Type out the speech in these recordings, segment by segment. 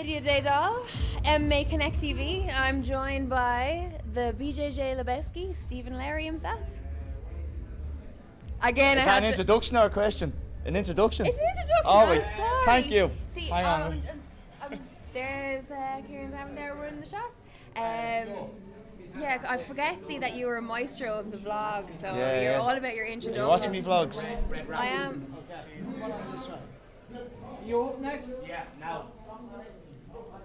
Lydia Daydall, MMA Connect TV. I'm joined by the BJJ Lebowski, Stephen Lowry himself. Again, Is that an introduction or a question? An introduction? It's an introduction. Oh, I'm wait. sorry. Thank you. See, Hang on. there's Kieran down there running the shot. Yeah, I forget. See that you were a maestro of the vlog, so you're all about your introduction. You're watching me vlogs? I am. You up next? Yeah, now.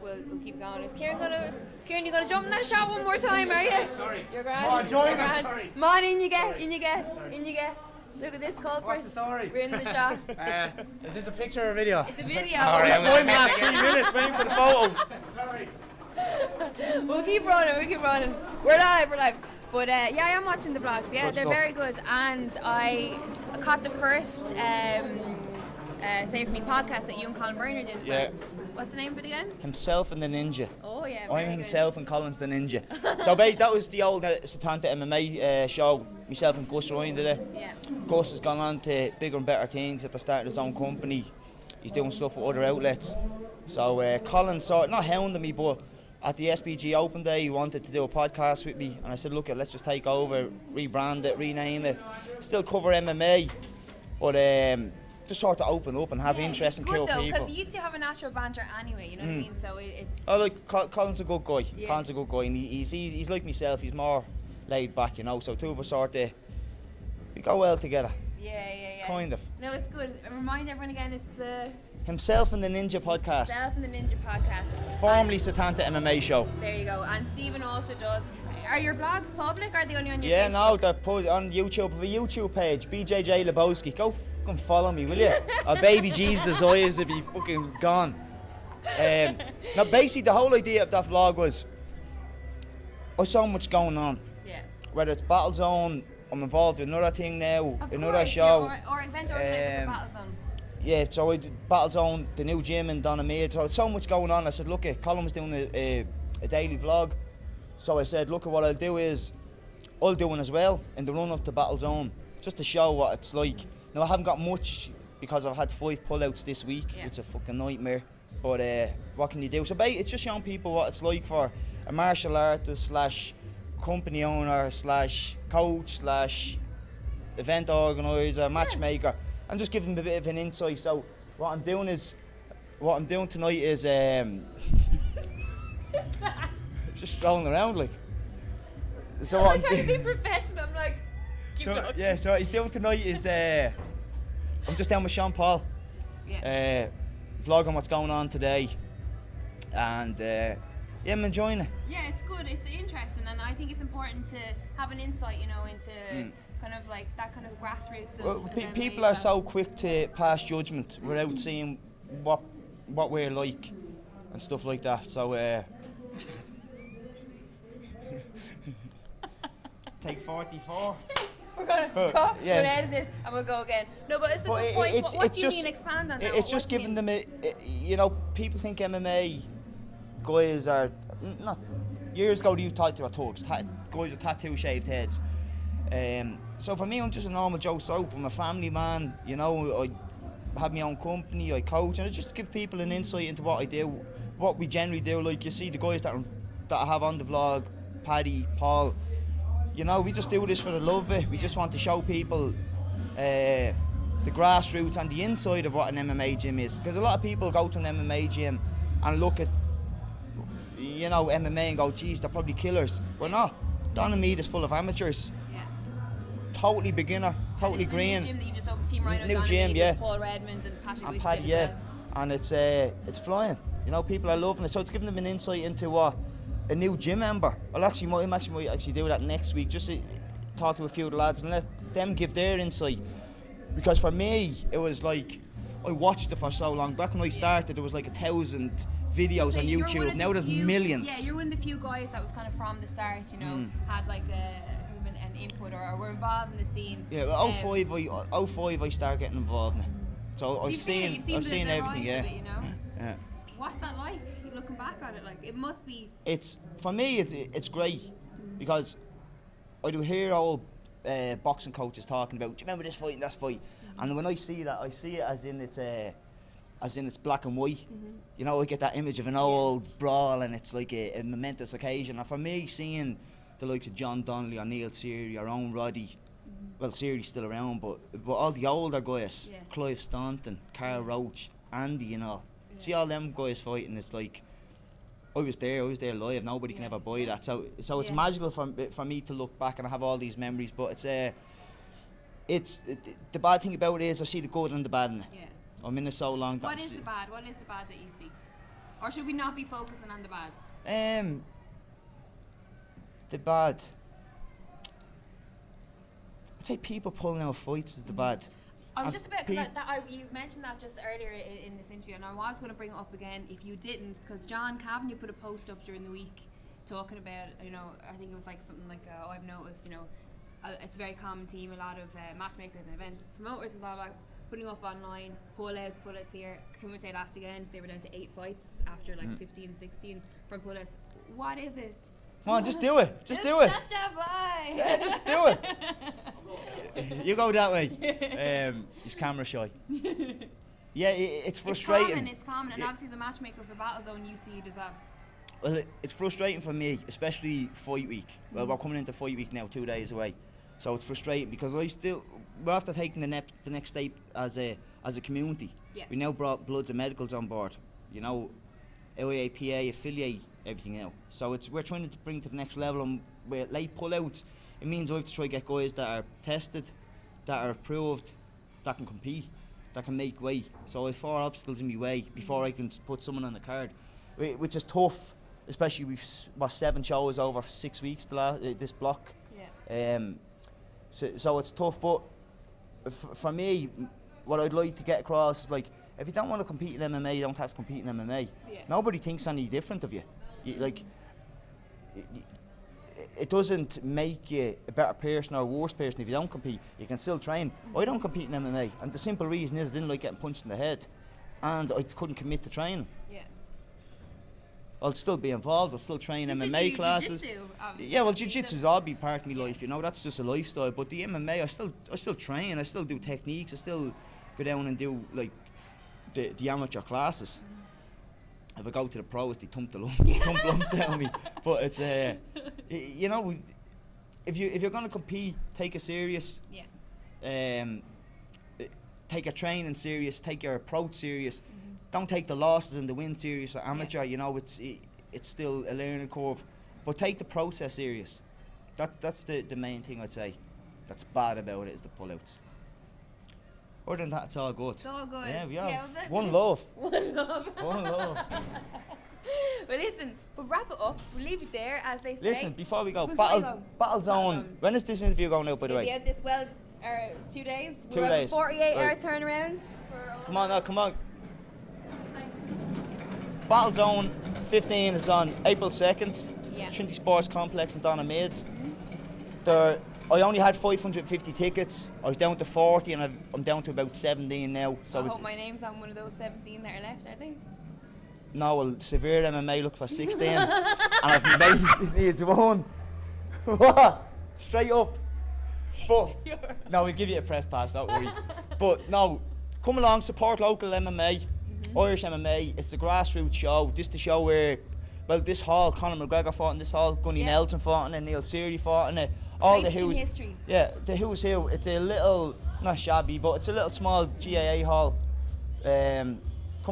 We'll keep going. Is Kieran, you gonna jump in that shot one more time, are you? Sorry. You're grand. Come on, join You're us. grand. Sorry. Come on, in you get. Look at this culprit. What's the story? We're in the shot. Is this a picture or a video? It's a video. Alright, I'm going last 3 minutes waiting for the photo. Sorry. We'll keep running. We're live. But yeah, I am watching the vlogs. Yeah, Good they're stuff. very good. And I caught the first Say For Me podcast that you and Colin Bernard did. Yeah. What's the name of it again? Himself and the Ninja. Oh yeah, I'm very himself and Colin's the Ninja. So that was the old Satanta MMA show. Myself and Gus Ryan did it. good. Yeah. Gus has gone on to bigger and better things at the start of his own company. He's doing stuff with other outlets. So Colin not hounding me, but at the SBG Open Day he wanted to do a podcast with me, and I said, look, let's just take over, rebrand it, rename it, still cover MMA, but just sort of open up and have interesting, cool though, people. because you two have a natural banter anyway, you know what I mean? So it's... Oh, like Colin's a good guy. Yeah. Colin's a good guy, and he's like myself. He's more laid back, you know. So two of us we go well together. Yeah. Kind of. No, it's good. Remind everyone again, it's the Himself and the Ninja podcast, Self and the Ninja podcast. formerly Satanta MMA show. There you go. And Stephen also does. Are your vlogs public? Or are they only on your Yeah, Facebook? no, they're put on YouTube. Have a YouTube page, BJJ Lebowski. Go fucking follow me, will you? Or baby Jesus' eyes would be fucking gone. Now, basically, the whole idea of that vlog was, there's so much going on. Yeah. Whether it's Battle Zone, I'm involved in another thing now, Of another course, show. Or event organizer for Battle Zone. Yeah, so I did Battle Zone, the new gym in Donamead. So there's so much going on. I said, look, Colin was doing a daily vlog. So I said, look, what I'll do is, I'll do one as well in the run up to Battle Zone, just to show what it's like. Now, I haven't got much because I've had 5 pullouts this week. Yeah. It's a fucking nightmare. But what can you do? So it's just showing people what it's like for a martial artist / company owner / coach / event organizer, matchmaker, and just give them a bit of an insight. So what I'm doing tonight is just strolling around like. So I'm what trying to I'm be professional. I'm like, keep talking. so what he's doing tonight is I'm just down with Sean Paul, Yeah. vlogging what's going on today, and I'm enjoying it. Yeah, it's good. It's interesting, and I think it's important to have an insight, into kind of like that kind of grassroots of. Well, MMA people are as well. so quick to pass judgment without seeing what we're like and stuff like that. So take 44. We're gonna But, cut, yeah. we'll edit this, and we'll go again. No, but it's a But good point. it's- What it's do you just- mean? Expand on that. It's What just do you giving mean? them people think MMA guys are not. Years ago, you thought they were thugs, guys with tattoo shaved heads. So for me, I'm just a normal Joe Soap. I'm a family man, I have my own company, I coach, and I just give people an insight into what I do, what we generally do. Like you see the guys that I have on the vlog, Paddy, Paul, we just do this for the love of it. We just want to show people the grassroots and the inside of what an MMA gym is. Because a lot of people go to an MMA gym and look at, MMA and go, geez, they're probably killers. We're not. Donamead is full of amateurs. Yeah. Totally beginner, totally And green. This is the new gym that you just opened, Team Rhino. New Donovan, gym, with yeah. Paul Redmond and Patrick And Woods Paddy, did yeah. as well. And it's flying. People are loving it. So it's giving them an insight into what a new gym member. I might actually do that next week. Just to talk to a few of the lads and let them give their insight. Because for me, it was like I watched it for so long. Back when I started, there was like 1,000 videos So on you're one YouTube. of Now the there's few- millions. Yeah, you're one of the few guys that was kind of from the start, had like an input or were involved in the scene. Yeah, well, 05 I started getting involved in it. So I've You've seen the everything, rise yeah. of it, Yeah. What's that like? You looking back at it, like it must be. It's for me. It's great because I do hear old boxing coaches talking about. Do you remember this fight and that fight? And when I see that, I see it as in it's as in it's black and white. You know, we get that image of an old brawl and it's like a momentous occasion. And for me, seeing the likes of John Donnelly or Neil Seary or Owen Roddy, well, Seary's still around, but all the older guys, Clive Staunton, Carl Roach, Andy, you know, see all them guys fighting. It's like I was there live. Nobody can ever buy that. So it's magical for me to look back and have all these memories. But it's the bad thing about it is I see the good and the bad in it. Yeah. I'm in it so long. What is the bad? What is the bad that you see? Or should we not be focusing on the bad? The bad. I'd say people pulling out fights is the bad. I was just about, because you mentioned that just earlier in this interview, and I was going to bring it up again if you didn't, because John Cavanagh put a post up during the week talking about, you know, I think it was like something like, I've noticed, you know, it's a very common theme, a lot of matchmakers and event promoters and blah blah, putting up online, pullouts here. Can we say last weekend they were down to 8 fights after like 15, 16 from pullouts. What is it? Come on, just do it. Just do it. Such a boy. Yeah, just do it. You go that way. He's camera shy. Yeah, it's frustrating. It's common, and obviously as a matchmaker for Battlezone, you see it as well. Well, it's frustrating for me, especially fight week. Well, we're coming into fight week now, 2 days away. So it's frustrating because we're after taking the next step as a community. Yeah. We now brought Bloods and Medicals on board. You know, LAPA affiliate everything now. So we're trying to bring to the next level, and with late pullouts, it means I have to try to get guys that are tested, that are approved, that can compete, that can make weight. So I have 4 obstacles in my way before I can put someone on the card, which is tough, especially we've 7 shows over 6 weeks this block. Yeah. So it's tough, but for me, what I'd like to get across is, like, if you don't want to compete in MMA, you don't have to compete in MMA. Yeah. Nobody thinks any different of you. It doesn't make you a better person or a worse person if you don't compete. You can still train. I don't compete in MMA, and the simple reason is I didn't like getting punched in the head, and I couldn't commit to training. Yeah. I'll still be involved. I'll still train MMA classes. Jiu-jitsu, yeah, well, jiu-jitsu's all be part of my life. You know, that's just a lifestyle. But the MMA, I still train. I still do techniques. I still go down and do like the amateur classes. If I go to the pros, they thump lumps out of me. But it's you know, if you're gonna compete, take it serious. Yeah. Take your training serious. Take your approach serious. Don't take the losses and the win serious. Amateur, you know, it's still a learning curve. But take the process serious. That's the main thing I'd say. That's bad about it is the pullouts. Other than that, it's all good. It's all good. Yeah, we are. One love. One love. One love. Well, listen, we'll wrap it up. We'll leave it there, as they say. Listen, before we go, Battlezone. When is this interview going out, by the way? Yeah, 2 days. 2 days. 48-hour turnaround. Come on now, come on. Battlezone 15 is on April 2nd. Yeah. Trinity Sports Complex in Donaghmede. I only had 550 tickets. I was down to 40 and I'm down to about 17 now. So I hope my name's on one of those 17 that are left, are they? No, well, Severe MMA look for 16 and I've made needs one. What? Straight up. But no, we'll give you a press pass, don't worry. But no, come along, support local MMA, Irish MMA. It's a grassroots show. This is the show where, well, this hall, Conor McGregor fought in this hall, Gunny Nelson fought in it, Neil Seary fought in it. All the who's history. Yeah, the who's who. It's a little, not shabby, but it's a little small GAA hall. Come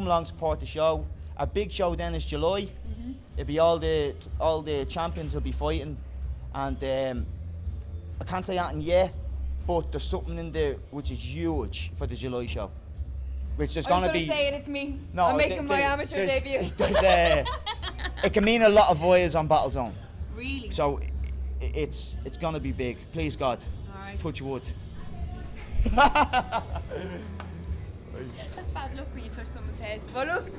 along, support the show. Our big show then is July. It'll be all the champions will be fighting, and I can't say anything yet, but there's something in there which is huge for the July show. Which there's gonna be. Say it, it's me. No, I'm making my amateur debut. It can mean a lot of voyeurs on Battlezone. Really? So it's gonna be big. Please God. All right. Touch wood. That's bad luck when you touch someone's head. But look.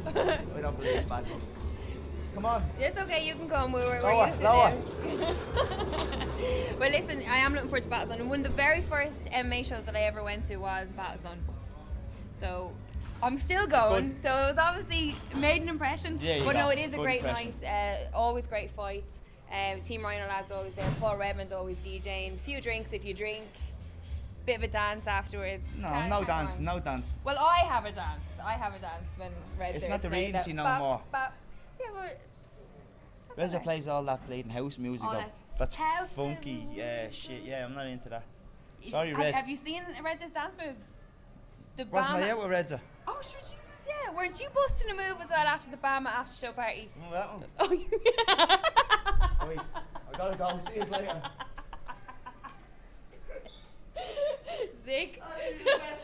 I don't believe it's bad luck. Come on. It's okay, you can come. We're used to it now. Well, listen, I am looking forward to Battlezone. And one of the very first MMA shows that I ever went to was Battlezone. So I'm still going. Good. So it was obviously made an impression. Yeah, but no, it is a great night. Always great fights. Team Rhino lads always there. Paul Redmond always DJing. Few drinks if you drink. bit of a dance afterwards. No, Can't- no can't dance, mind. no dance. Well, I have a dance. I have a dance when Red It's starts not the playing Regency that no bop, more. bop. Yeah, but that's Reza alright. plays all that bleeding house music All though. that That's house funky. music. Yeah, shit. Yeah, I'm not into that. Sorry, Have, Red. have you seen Red's dance moves? The Wasn't I Bama- out with Reza? Oh, sure, Jesus, yeah. Weren't you busting a move as well after the Bama after show party? Remember that one? Oh, yeah. Wait, I gotta go. See you later. Sick. I did the best